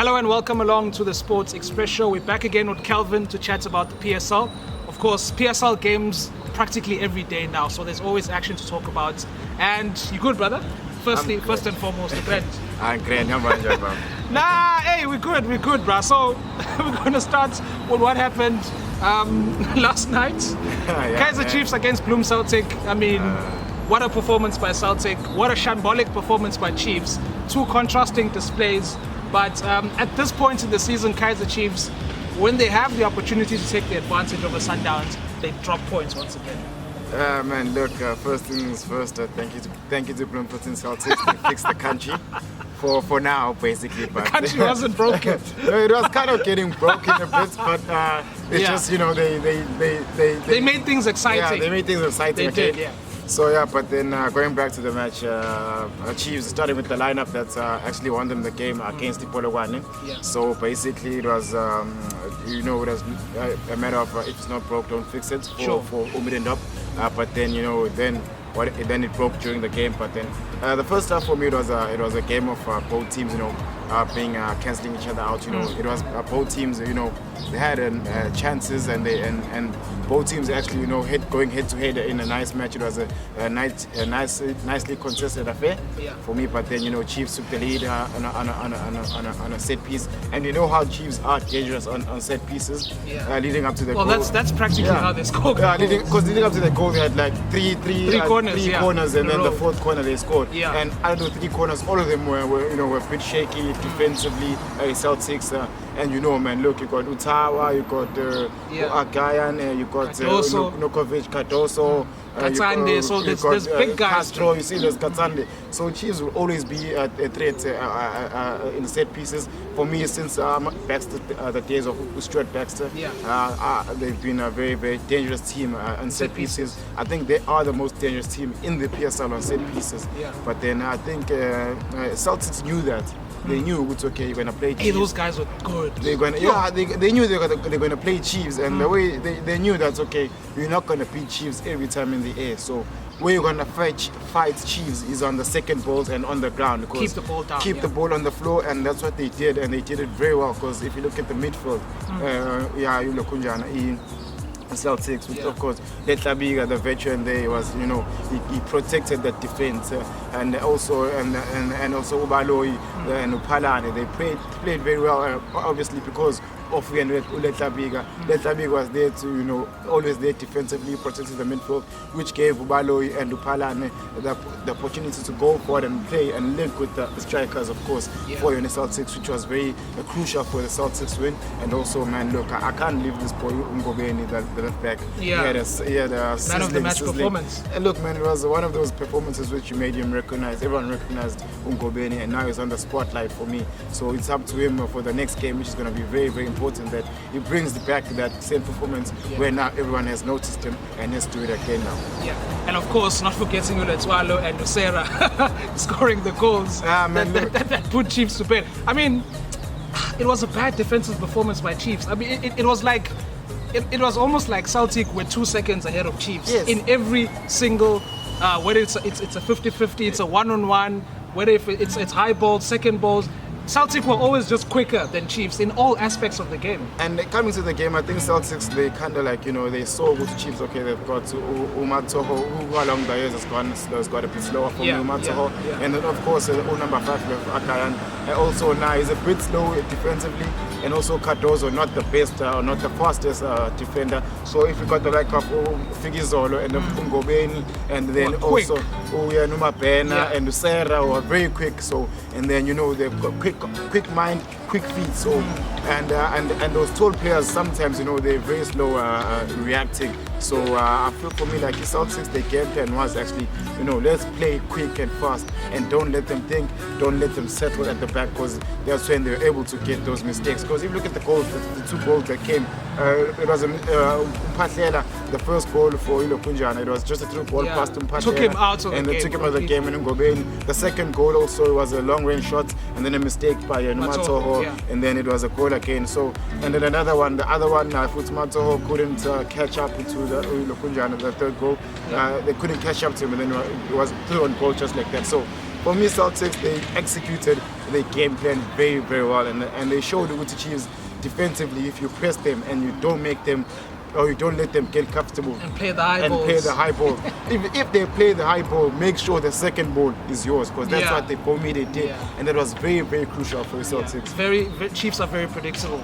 Hello and welcome along to the Sports Express Show. We're back again with Kelvin to chat about the PSL. Of course, PSL games practically every day now, so there's always action to talk about. And you good, brother? First and foremost, the friend. I'm great. How about you, bro? Nah, hey, we're good, bro. So we're going to start with what happened last night. Kaizer Chiefs against Bloem Celtic. I mean, what a performance by Celtic. What a shambolic performance by Chiefs. Two contrasting displays. But at this point in the season, Kaizer Chiefs, when they have the opportunity to take the advantage over Sundowns, they drop points once again. Man, look, first things first, thank you to Bloem Celtic to fix the country for now, basically. But the country wasn't broken. No, it was kind of getting broken a bit, but it's just, you know, they made things exciting. Yeah, they made things exciting. They did, yeah. So yeah, but then going back to the match, Chiefs starting with the lineup that actually won them the game against the Polokwane. Yeah. So basically it was, it was a matter of if it's not broke, don't fix it for Umidendop. But then, then it broke during the game. But then the first half for me it was a game of both teams, being cancelling each other out. It was both teams, they had chances and both teams actually, going head to head in a nice match. It was a nicely contested affair for me. But then Chiefs took the lead on a set piece, and you know how Chiefs are dangerous on set pieces. Leading up to the goal. Well, that's practically how they scored. Because leading up to the goal, they had like three corners, and then the fourth corner they scored. And out of those three corners, all of them were a bit shaky defensively. Celtics, and man, look, you got Utawa, you got Agayan, you got Nokovic, Cardoso, Katsande, so there's big guys. Castro, you see, there's Katsande. So Chiefs will always be a threat in set pieces. For me, since Baxter, the days of Stuart Baxter, they've been a very, very dangerous team on set pieces. I think they are the most dangerous team in the PSL on set pieces. But then I think Celtics knew that. They knew it's okay. You're gonna play Chiefs. Hey, those guys were good. They knew they're gonna play Chiefs, and the way they knew that's okay. You're not gonna beat Chiefs every time in the air. So where you're gonna fight Chiefs is on the second balls and on the ground. Keep the ball down. Keep the ball on the floor, and that's what they did, and they did it very well. Because if you look at the midfield, you look in Celtics, which of course Letlabiga, the veteran there, was he protected the defense, and also Ubaloi and Upalane, they played very well, obviously because of Letlabiga. Letlabiga was there to always there defensively protecting the midfield, which gave Ubaloi and Upalane the opportunity to go forward and play and link with the strikers, of course, for Celtics, which was very crucial for the Celtics win. And also, man, look, I can't leave this boy Ngobeni, the left back. He had a man of the match performance. And look, man, it was one of those performances which you made him recognize. Everyone recognized Ngobeni, and now he's on the spotlight for me. So it's up to him for the next game, which is going to be very, very important, that he brings back that same performance where now everyone has noticed him and has to do it again now. And of course, not forgetting Uletwalo and Usera scoring the goals that put Chiefs to bed. I mean, it was a bad defensive performance by Chiefs. I mean, it was like it was almost like Celtic were 2 seconds ahead of Chiefs in every single, whether it's a 50-50, it's a one-on-one, whether if it's high balls, second balls. Celtic were always just quicker than Chiefs in all aspects of the game. And coming to the game, I think Celtics, they kind of like, they saw with Chiefs, okay, they've got Umatoho, who along the years has got a bit slower for me, Umatoho. And then, of course, number 5, Akayan. And also now he's a bit slow defensively. And also Cardoso, not the best, not the fastest defender. So if you got the like of Figizolo and Ngobeni, and then also Numabena and Usera, who are very quick. So, and then, they've got quick mind, quick feet. So, and those tall players sometimes, they're very slow reacting. So I feel for me like Celtics, the game plan was actually, let's play quick and fast, and don't let them think, don't let them settle at the back, because that's when they're able to get those mistakes. Because if you look at the goals, the 2 goals that came, it was Mpatlela, the first goal for Ilokunjana. It was just a through ball past Mpatlela. Took him out of the game. And they took him out of the game, and Ngobeni. The second goal also was a long range shot, and then a mistake by Numatoho, and then it was a goal again. So, and then another one, the other one, Matoho couldn't catch up to the Ilokunjana, the third goal. They couldn't catch up to him, and then it was through on goal just like that. So for me, Celtics, they executed the game plan very, very well, and they showed the Chiefs defensively. If you press them and you don't make them, or you don't let them get comfortable and play the high ball. if they play the high ball, make sure the second ball is yours, because that's what for me they did, and that was very, very crucial for the Celtics. Chiefs are very predictable,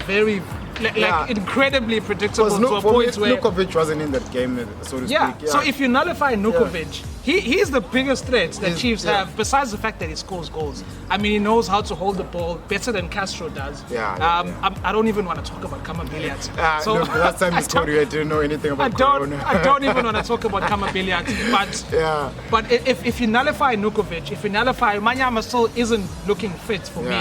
very incredibly predictable to a point where Nukovic wasn't in that game, so to speak. Yeah. So if you nullify Nukovic, he's the biggest threat that Chiefs have, besides the fact that he scores goals. I mean, he knows how to hold the ball better than Castro does. I don't even want to talk about Kamabiliat. So the last time he scored, I didn't know anything about Corona. I don't even want to talk about Kamabiliat. But if you nullify Nukovic, if you nullify Manyama, still isn't looking fit for me.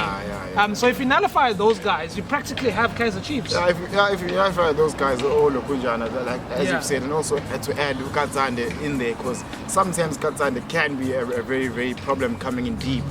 So if you nullify those guys, you practically have Kaizer Chiefs. If you nullify those guys, like as you've said, and also had to add Katsande in there, because sometimes Katsande can be a very, very problem coming in deep.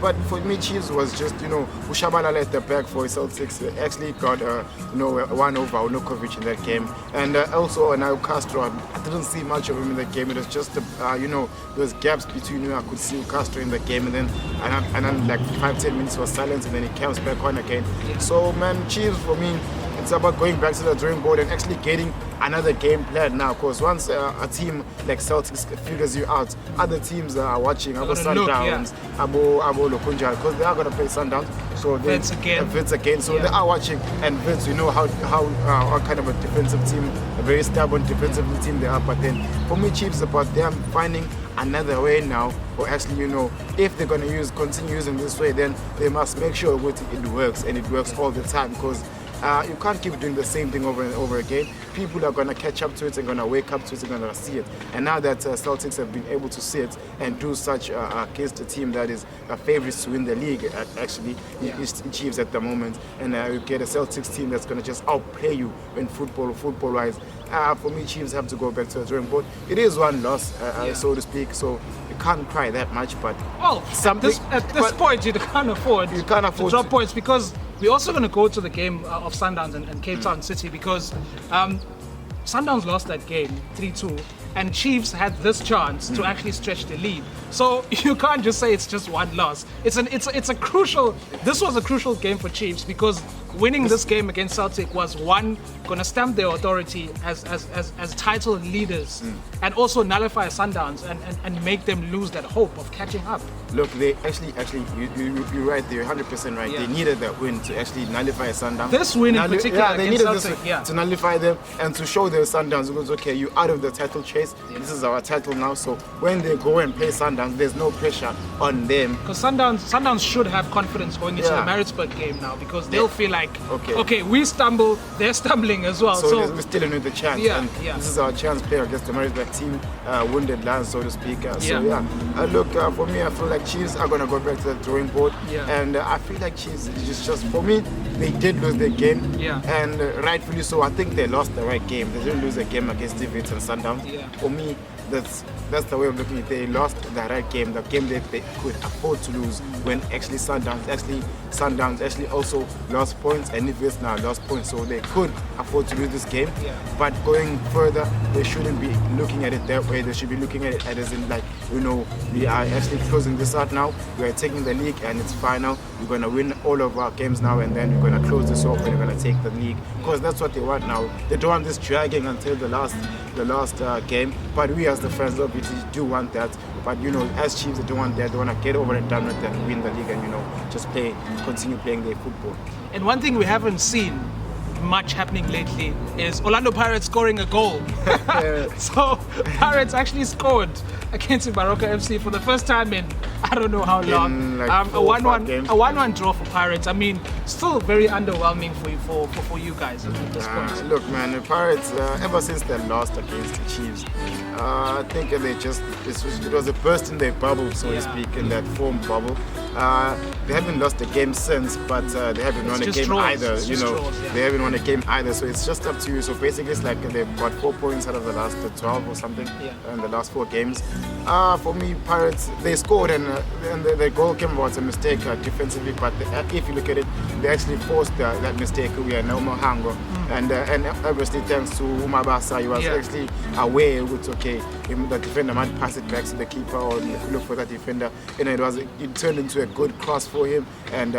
But for me, Chiefs was just, Ushabala at the back for Celtics. They actually got, one over Nukovic in that game. And also now Castro, I didn't see much of him in the game. It was just, those gaps between, I could see Castro in the game. And then like 5-10 minutes was silence, and then he comes back on again. So, man, Chiefs for me, it's about going back to the drawing board and actually getting another game plan now. Because once a team like Celtics figures you out, other teams are watching. Abo Sundowns, Abo Lokunja, because they are going to play Sundowns. So Vince again. So they are watching, and Vince, how kind of a defensive team, a very stubborn defensive team they are. But then for me, Chiefs about them finding another way now, or actually, if they're going to continue using this way, then they must make sure it works, and it works all the time, because you can't keep doing the same thing over and over again. People are going to catch up to it and going to wake up to it and going to see it. And now that Celtics have been able to see it and do such against a team that is favorites to win the league, actually, it's Chiefs at the moment. And you get a Celtics team that's going to just outplay you in football-wise. For me, Chiefs have to go back to the drawing board. It is one loss, so to speak, so you can't cry that much. But at this point, you can't afford to drop points, because we're also going to go to the game of Sundowns and Cape Town City, because Sundowns lost that game 3-2, and Chiefs had this chance to actually stretch the lead. So you can't just say it's just one loss. This was a crucial game for Chiefs, because winning this game against Celtic was going to stamp their authority as title leaders, and also nullify Sundowns and make them lose that hope of catching up. Look, they actually, you're right there, 100% right. They needed that win to actually nullify Sundowns. This win in particular, they needed this to nullify them and to show their Sundowns, because okay, you're out of the title chase. This is our title now. So when they go and play Sundowns, there's no pressure on them. Because Sundowns should have confidence going into the Maritzburg game now, because they'll feel like, okay, we stumble, they're stumbling as well. So we're still in the chance. This is our chance play against the Maritzburg team, wounded lands, so to speak. Look, for me, I feel like Chiefs are going to go back to the drawing board. And I feel like Chiefs, just for me, they did lose their game. And rightfully so. I think they lost the right game. They didn't lose a game against Davids and Sundowns. For me, that's the way of looking at it. They lost the right game, the game that they could afford to lose, when actually Sundowns actually also lost points, and Davids now lost points, so they could afford to lose this game. But going further, they shouldn't be looking at it that way. They should be looking at it as in like, we are actually closing this out now. We are taking the league and it's final. We're going to win all of our games now, and then we're going to close this off and we're going to take the league, because that's what they want now. They don't want this dragging until the last game. But we as the fans obviously do want that. But as Chiefs, they don't want that. They want to get over and done with that, win the league, and just continue playing their football. And one thing we haven't seen much happening lately is Orlando Pirates scoring a goal. So Pirates actually scored against Baroka FC for the first time in I don't know how long. Like a 1-1 draw for Pirates. I mean, still very underwhelming for you guys at this point. Look, man, the Pirates ever since they lost against the Chiefs, I think it was a burst in their bubble, so to speak, in that form bubble. They haven't lost a game since, but they haven't won a game draws. either. Draws, they haven't won a game either. So it's just up to you. So basically, it's like they've got 4 points out of the last 12 or something in the last 4 games. For me, Pirates, they scored and the goal came about a mistake defensively. But if you look at it, they actually forced that mistake. We are no more hango, and obviously thanks to Umabasa, he was actually aware with the defender might pass it back to the keeper or look for that defender. It turned into a good cross for him, and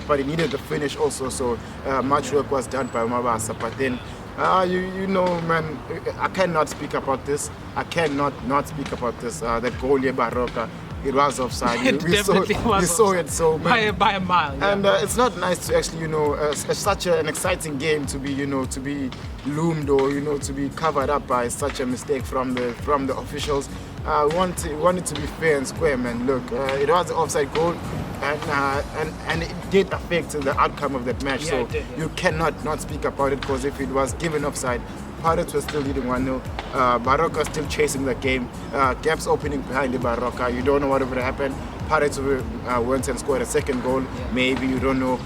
but he needed the finish also. So much work was done by Umabasa. But then man, I cannot speak about this. I cannot not speak about this. That goal here by Baroka. It was offside. We saw it so by a mile. Yeah. And it's not nice to actually, such an exciting game to be, to be loomed or to be covered up by such a mistake from the officials. We want it to be fair and square, man. Look, it was an offside goal, and it did affect the outcome of that match. So you cannot not speak about it, because if it was given offside, Pirates were still leading 1-0. Baroka still chasing the game. Gaps opening behind the Baroka. You don't know what would have happened. Pirates went and scored a second goal. Maybe you don't know.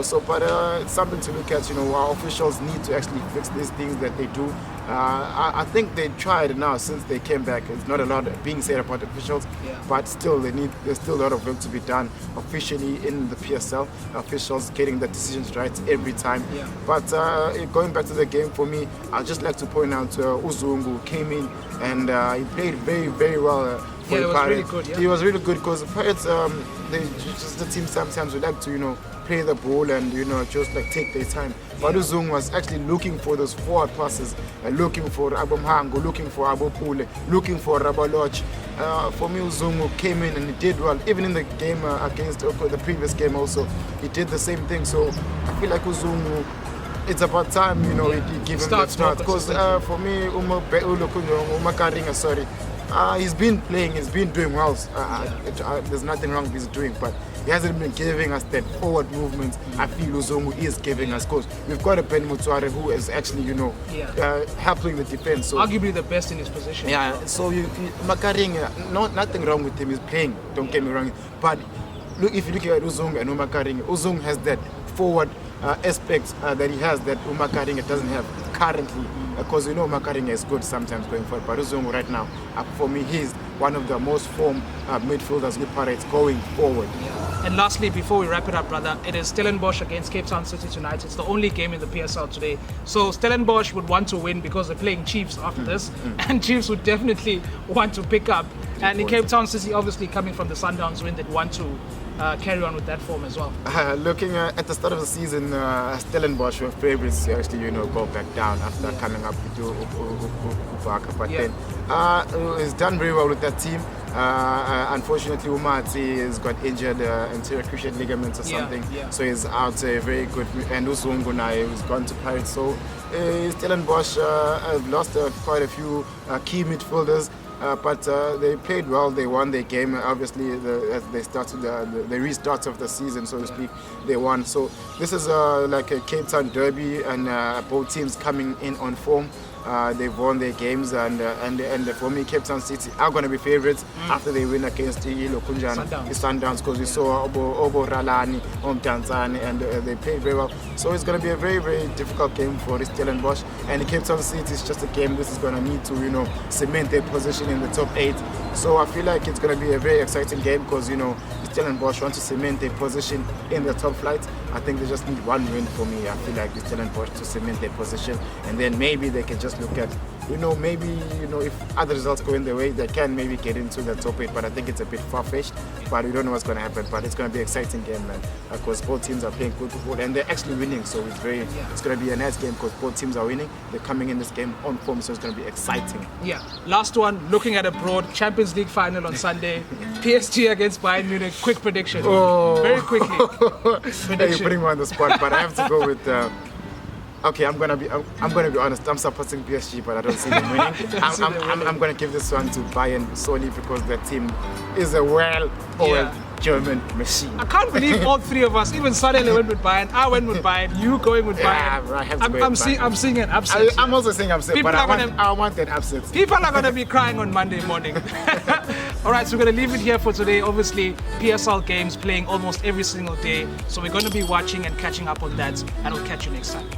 So but it's something to look at. Our officials need to actually fix these things that they do. I think they tried now since they came back. It's not a lot being said about officials, but still there's still a lot of work to be done officially in the PSL. Officials getting the decisions right every time. But going back to the game, for me, I'd just like to point out Uzungu came in and he played very, very well. For the Pirates. Really good, He was really good, because the Pirates, the team sometimes would like to, play the ball and, just like take their time. But Uzungu was actually looking for those forward passes, looking for Abomhango, looking for Abopule, looking for Rabaloch. For me, Uzungu came in and he did well. Even in the game against the previous game also, he did the same thing. So I feel like Uzungu, it's about time, he give him that start. Because for me, Umakaringa, sorry, he's been playing, he's been doing well. There's nothing wrong with he's doing, but he hasn't been giving us that forward movement. I feel Uzungu is giving us, because we've got a Ben Mutuare who is actually, helping the defense. So arguably the best in his position. Yeah, so Makaring, nothing wrong with him. He's playing, don't get me wrong. But look, if you look at Uzungu and Umakaring, Uzungu has that forward aspect that he has that Umakaring doesn't have currently. Because Makaringa is good sometimes going forward, but Uzungu right now, for me, he's one of the most formed midfielders with Pirates going forward. And lastly, before we wrap it up, brother, it is Stellenbosch against Cape Town City tonight. It's the only game in the PSL today. So Stellenbosch would want to win because they're playing Chiefs after this, and Chiefs would definitely want to pick up. And in Cape Town City, obviously coming from the Sundowns win, they'd want to carry on with that form as well. Looking at the start of the season, Stellenbosch were favourites to actually, go back down after coming up with Ubaka. But then he's done very well with that team. Unfortunately, Umati has got injured anterior cruciate ligaments or something, so he's out very good. And Uzungu now has gone to Pirates. So Stellenbosch have lost quite a few key midfielders. But they played well. They won their game. Obviously, as they started the restart of the season, so to speak, they won. So this is like a Cape Town derby, and both teams coming in on form. They've won their games, and for me, Cape Town City are going to be favourites after they win against Sundowns, because we saw Obo Ralani, Tanzani, and they played very well. So it's going to be a very, very difficult game for Stellenbosch, and Cape Town City is just a game this is going to need to cement their position in the top 8. So I feel like it's going to be a very exciting game, because Stellenbosch want to cement their position in the top flight. I think they just need one win for me. I feel like Stellenbosch to cement their position, and then maybe they can just look at, if other results go in their way, they can maybe get into the top 8. But I think it's a bit far-fetched. But we don't know what's going to happen. But it's going to be an exciting game, man, because both teams are playing good football and they're actually winning. So it's going to be a nice game, because both teams are winning. They're coming in this game on form, so it's going to be exciting. Yeah. Last one, looking at abroad, Champions League final on Sunday, PSG against Bayern Munich. Quick prediction. Very quickly. You're putting me on the spot, but I have to go with. Okay, I'm gonna be honest. I'm supporting PSG, but I don't see them winning. I'm gonna give this one to Bayern solely because their team is a well-oiled German machine. I can't believe all three of us, even Sonny went with Bayern, I went with Bayern, you going with Bayern. Yeah, I have to go with Bayern. I'm seeing an upset. I'm also saying upset, but I want that upset. People are going to be crying on Monday morning. All right, so we're going to leave it here for today. Obviously, PSL games playing almost every single day. So we're going to be watching and catching up on that, and we'll catch you next time.